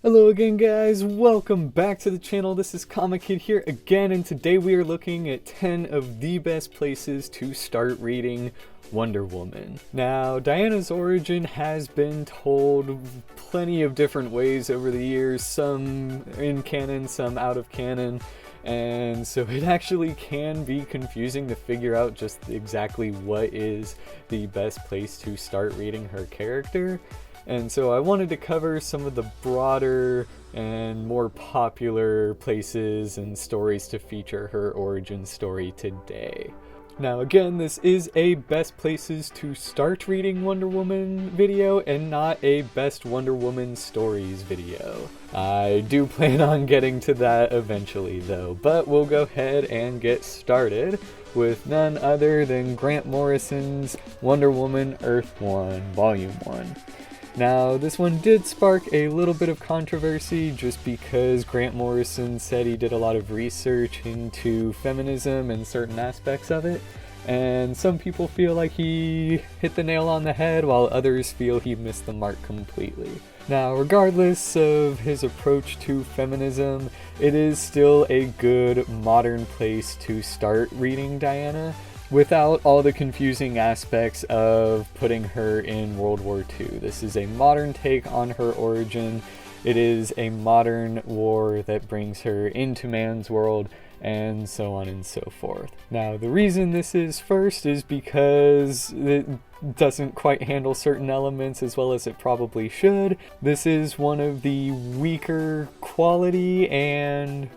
Hello again guys, welcome back to the channel. This is Comic Kid here again, and today we are looking at 10 of the best places to start reading Wonder Woman. Now, Diana's origin has been told plenty of different ways over the years, some in canon, some out of canon, and so it actually can be confusing to figure out just exactly what is the best place to start reading her character. And so I wanted to cover some of the broader and more popular places and stories to feature her origin story today. Now again, this is a best places to start reading Wonder Woman video and not a best Wonder Woman stories video. I do plan on getting to that eventually though, but we'll go ahead and get started with none other than Grant Morrison's Wonder Woman Earth 1 Volume 1. Now, this one did spark a little bit of controversy just because Grant Morrison said he did a lot of research into feminism and certain aspects of it, and some people feel like he hit the nail on the head while others feel he missed the mark completely. Now, regardless of his approach to feminism, it is still a good modern place to start reading Diana, without all the confusing aspects of putting her in World War II. This is a modern take on her origin. It is a modern war that brings her into man's world, and so on and so forth. Now, the reason this is first is because it doesn't quite handle certain elements as well as it probably should. This is one of the weaker quality and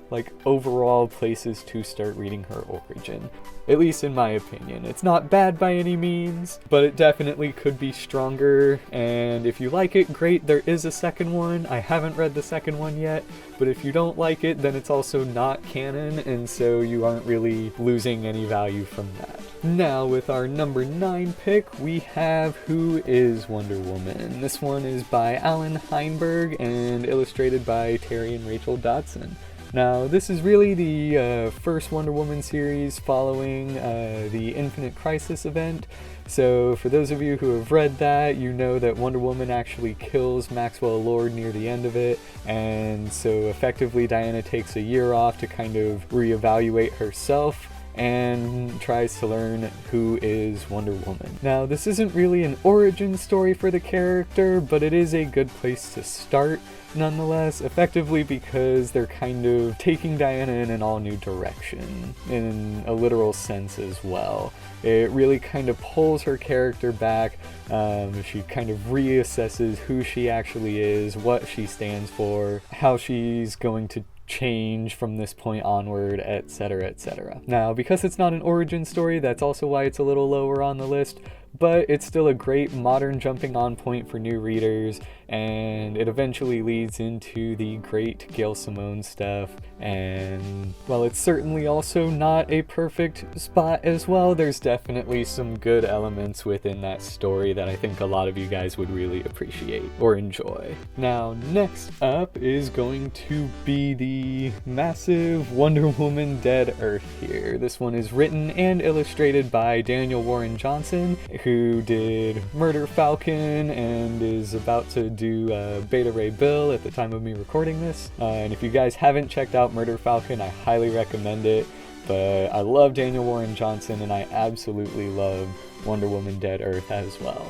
overall places to start reading her origin, at least in my opinion. It's not bad by any means, but it definitely could be stronger, and if you like it, great. There is a second one. I haven't read the second one yet, but if you don't like it, then it's also not canon, and so you aren't really losing any value from that. Now, with our number 9 pick, we have Who is Wonder Woman? This one is by Alan Heinberg and illustrated by Terry and Rachel Dodson. Now, this is really the first Wonder Woman series following the Infinite Crisis event. So for those of you who have read that, you know that Wonder Woman actually kills Maxwell Lord near the end of it, and so effectively Diana takes a year off to kind of reevaluate herself and tries to learn who is Wonder Woman. Now, this isn't really an origin story for the character, but it is a good place to start nonetheless, effectively because they're kind of taking Diana in an all-new direction, in a literal sense as well. It really kind of pulls her character back. She kind of reassesses who she actually is, what she stands for, how she's going to change from this point onward, etc., etc. Now, because it's not an origin story, that's also why it's a little lower on the list, but it's still a great modern jumping on point for new readers, and it eventually leads into the great Gail Simone stuff. And while it's certainly also not a perfect spot as well, there's definitely some good elements within that story that I think a lot of you guys would really appreciate or enjoy. Now, next up is going to be the massive Wonder Woman Dead Earth here. This one is written and illustrated by Daniel Warren Johnson, who did Murder Falcon and is about to do Beta Ray Bill at the time of me recording this. And if you guys haven't checked out Murder Falcon, I highly recommend it. But I love Daniel Warren Johnson, and I absolutely love Wonder Woman Dead Earth as well.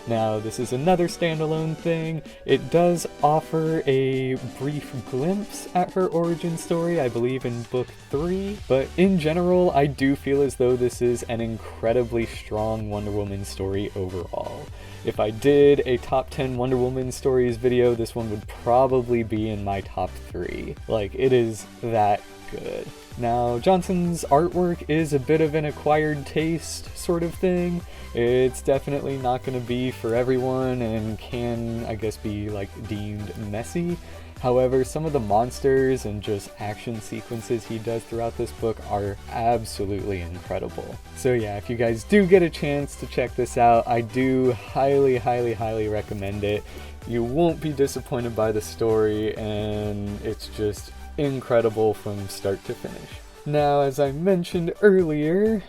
Now, this is another standalone thing. It does offer a brief glimpse at her origin story, I believe in book 3, but in general, I do feel as though this is an incredibly strong Wonder Woman story overall. If I did a top 10 Wonder Woman stories video, this one would probably be in my top 3. It is that good. Now, Johnson's artwork is a bit of an acquired taste sort of thing. It's definitely not going to be for everyone and can, I guess, be deemed messy. However, some of the monsters and just action sequences he does throughout this book are absolutely incredible. So yeah, if you guys do get a chance to check this out, I do highly, highly, highly recommend it. You won't be disappointed by the story, and it's just incredible from start to finish. Now, as I mentioned earlier,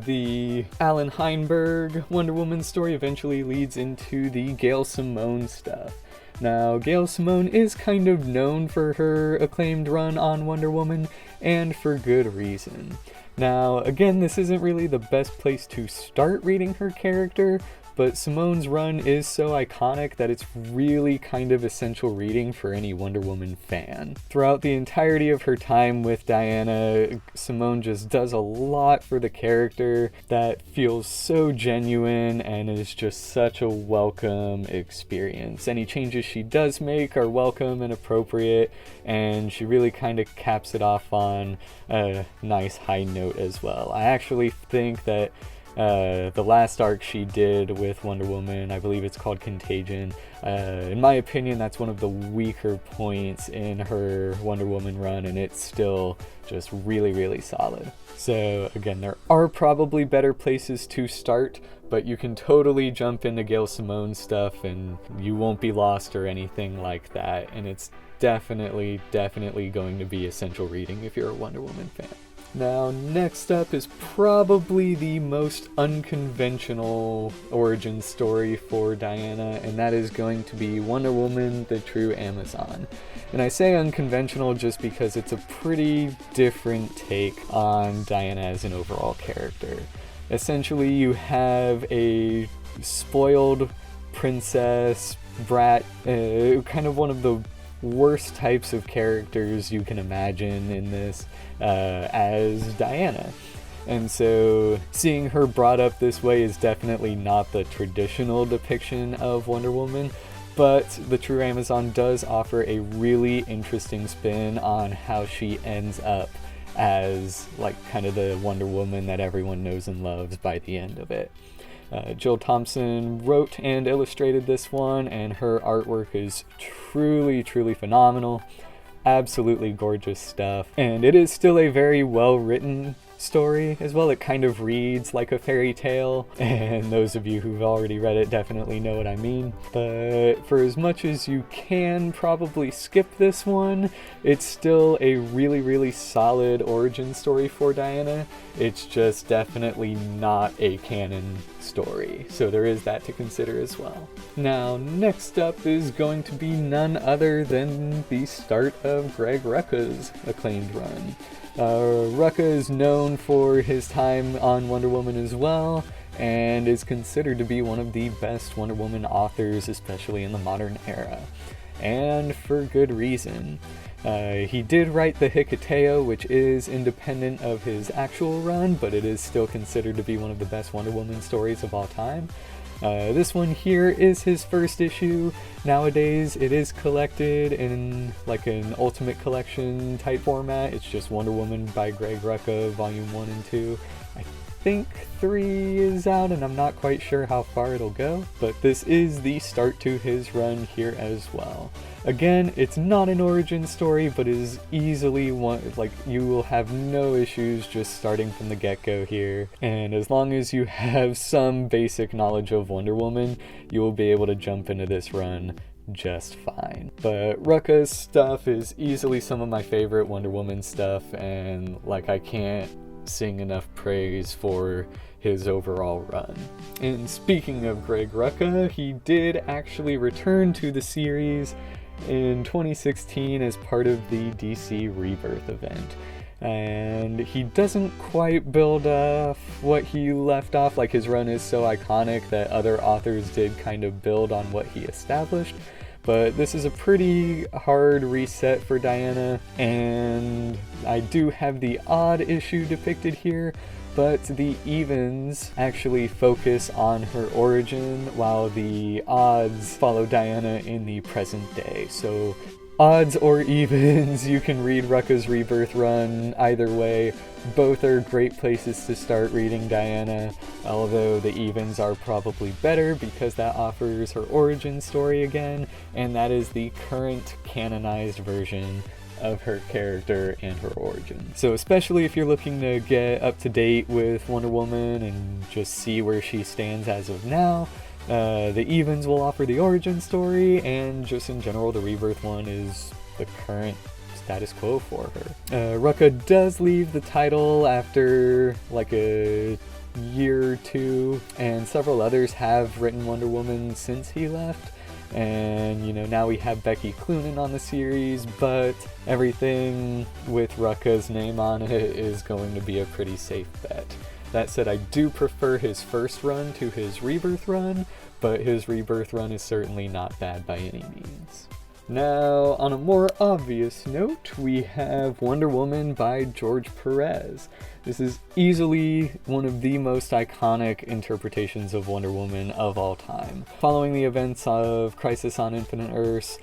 the Alan Heinberg Wonder Woman story eventually leads into the Gail Simone stuff. Now, Gail Simone is kind of known for her acclaimed run on Wonder Woman, and for good reason. Now, again, this isn't really the best place to start reading her character, but Simone's run is so iconic that it's really kind of essential reading for any Wonder Woman fan. Throughout the entirety of her time with Diana, Simone just does a lot for the character that feels so genuine and is just such a welcome experience. Any changes she does make are welcome and appropriate, and she really kind of caps it off on a nice high note as well. I actually think that the last arc she did with Wonder Woman, I believe it's called Contagion, in my opinion that's one of the weaker points in her Wonder Woman run, and it's still just really solid. So again, there are probably better places to start, but you can totally jump into Gail Simone stuff and you won't be lost or anything like that, and it's definitely going to be essential reading if you're a Wonder Woman fan. Now, next up is probably the most unconventional origin story for Diana, and that is going to be Wonder Woman, the True Amazon. And I say unconventional just because it's a pretty different take on Diana as an overall character. Essentially, you have a spoiled princess, brat, kind of one of the worst types of characters you can imagine in this, as Diana. And so seeing her brought up this way is definitely not the traditional depiction of Wonder Woman, but the True Amazon does offer a really interesting spin on how she ends up as like kind of the Wonder Woman that everyone knows and loves by the end of it. Jill Thompson wrote and illustrated this one, and her artwork is truly phenomenal. Absolutely gorgeous stuff. And it is still a very well written story as well. It kind of reads like a fairy tale, and those of you who've already read it definitely know what I mean. But for as much as you can probably skip this one, it's still a really solid origin story for Diana. It's just definitely not a canon story, so there is that to consider as well. Now, next up is going to be none other than the start of Greg Rucka's acclaimed run. Rucka is known for his time on Wonder Woman as well, and is considered to be one of the best Wonder Woman authors, especially in the modern era. And for good reason. He did write the Hikateo, which is independent of his actual run, but it is still considered to be one of the best Wonder Woman stories of all time. This one here is his first issue. Nowadays it is collected in like an Ultimate Collection type format. It's just Wonder Woman by Greg Rucka, Volume 1 and 2. I think 3 is out, and I'm not quite sure how far it'll go, but this is the start to his run here as well. Again, it's not an origin story, but is easily one, like, you will have no issues just starting from the get-go here. And as long as you have some basic knowledge of Wonder Woman, you will be able to jump into this run just fine. But Rucka's stuff is easily some of my favorite Wonder Woman stuff, and like, I can't sing enough praise for his overall run. And speaking of Greg Rucka, he did actually return to the series in 2016 as part of the DC Rebirth event. And he doesn't quite build off what he left off, like his run is so iconic that other authors did kind of build on what he established. But this is a pretty hard reset for Diana, and I do have the odd issue depicted here, but the evens actually focus on her origin, while the odds follow Diana in the present day. So odds or evens, you can read Rucka's Rebirth run either way. Both are great places to start reading Diana, although the evens are probably better because that offers her origin story again, and that is the current canonized version of her character and her origin. So especially if you're looking to get up to date with Wonder Woman and just see where she stands as of now, the evens will offer the origin story, and just in general the Rebirth one is the current status quo for her. Rucka does leave the title after like a year or two, and several others have written Wonder Woman since he left. And, you know, now we have Becky Cloonan on the series, but everything with Rucka's name on it is going to be a pretty safe bet. That said, I do prefer his first run to his Rebirth run, but his Rebirth run is certainly not bad by any means. Now, on a more obvious note, we have Wonder Woman by George Perez. This is easily one of the most iconic interpretations of Wonder Woman of all time. Following the events of Crisis on Infinite Earths,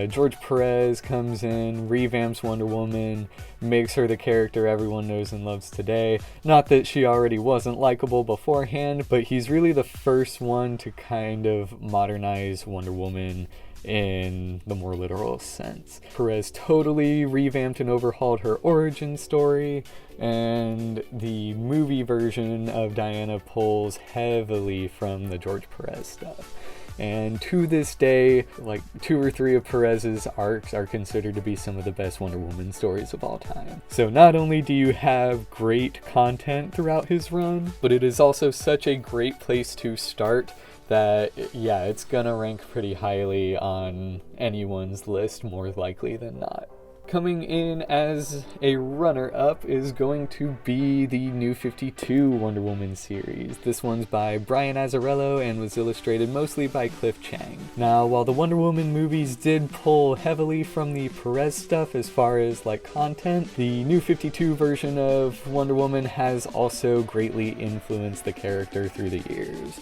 George Perez comes in, revamps Wonder Woman, makes her the character everyone knows and loves today. Not that she already wasn't likable beforehand, but he's really the first one to kind of modernize Wonder Woman in the more literal sense. Perez totally revamped and overhauled her origin story, and the movie version of Diana pulls heavily from the George Perez stuff. And to this day, like 2 or 3 of Perez's arcs are considered to be some of the best Wonder Woman stories of all time. So not only do you have great content throughout his run, but it is also such a great place to start that, yeah, it's gonna rank pretty highly on anyone's list, more likely than not. Coming in as a runner-up is going to be the New 52 Wonder Woman series. This one's by Brian Azzarello and was illustrated mostly by Cliff Chiang. Now, while the Wonder Woman movies did pull heavily from the Perez stuff as far as like content, the New 52 version of Wonder Woman has also greatly influenced the character through the years.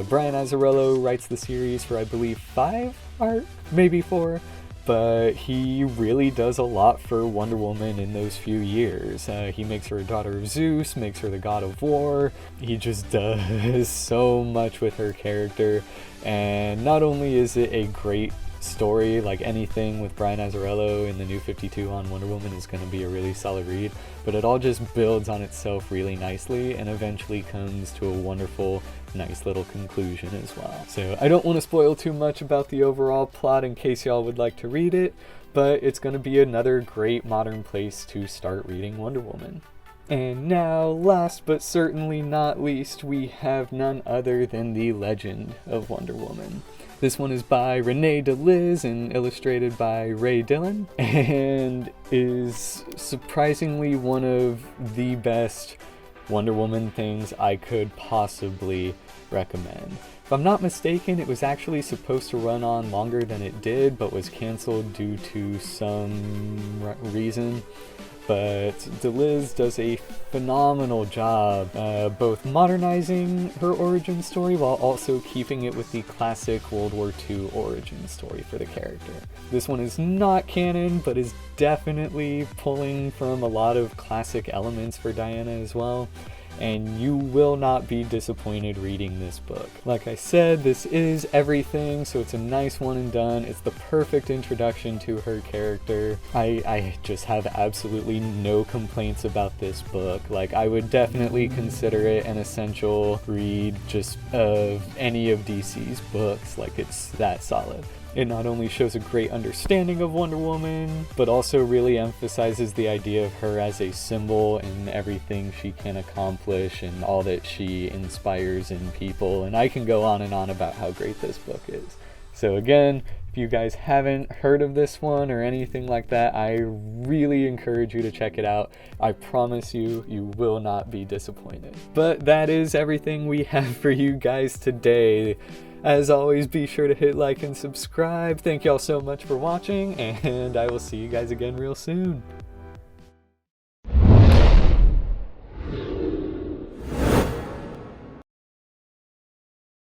Brian Azzarello writes the series for, I believe, 5 art, maybe 4. But he really does a lot for Wonder Woman in those few years. He makes her a daughter of Zeus, makes her the god of war. He just does so much with her character. And not only is it a great story, like anything with Brian Azzarello in the New 52 on Wonder Woman is going to be a really solid read, but it all just builds on itself really nicely and eventually comes to a wonderful, nice little conclusion as well. So I don't want to spoil too much about the overall plot in case y'all would like to read it, but it's going to be another great modern place to start reading Wonder Woman. And now, last but certainly not least, we have none other than the Legend of Wonder Woman. This one is by Renee DeLiz and illustrated by Ray Dillon, and is surprisingly one of the best Wonder Woman things I could possibly recommend. If I'm not mistaken, it was actually supposed to run on longer than it did, but was canceled due to some reason. But DeLiz does a phenomenal job both modernizing her origin story while also keeping it with the classic World War II origin story for the character. This one is not canon, but is definitely pulling from a lot of classic elements for Diana as well. And you will not be disappointed reading this book. Like I said, this is everything, so it's a nice one and done. It's the perfect introduction to her character. I just have absolutely no complaints about this book. Like, I would definitely consider it an essential read just of any of DC's books. Like, it's that solid. It not only shows a great understanding of Wonder Woman, but also really emphasizes the idea of her as a symbol and everything she can accomplish and all that she inspires in people. And I can go on and on about how great this book is. So again, if you guys haven't heard of this one or anything like that, I really encourage you to check it out. I promise you, you will not be disappointed. But that is everything we have for you guys today. As always, be sure to hit like and subscribe. Thank y'all so much for watching, and I will see you guys again real soon.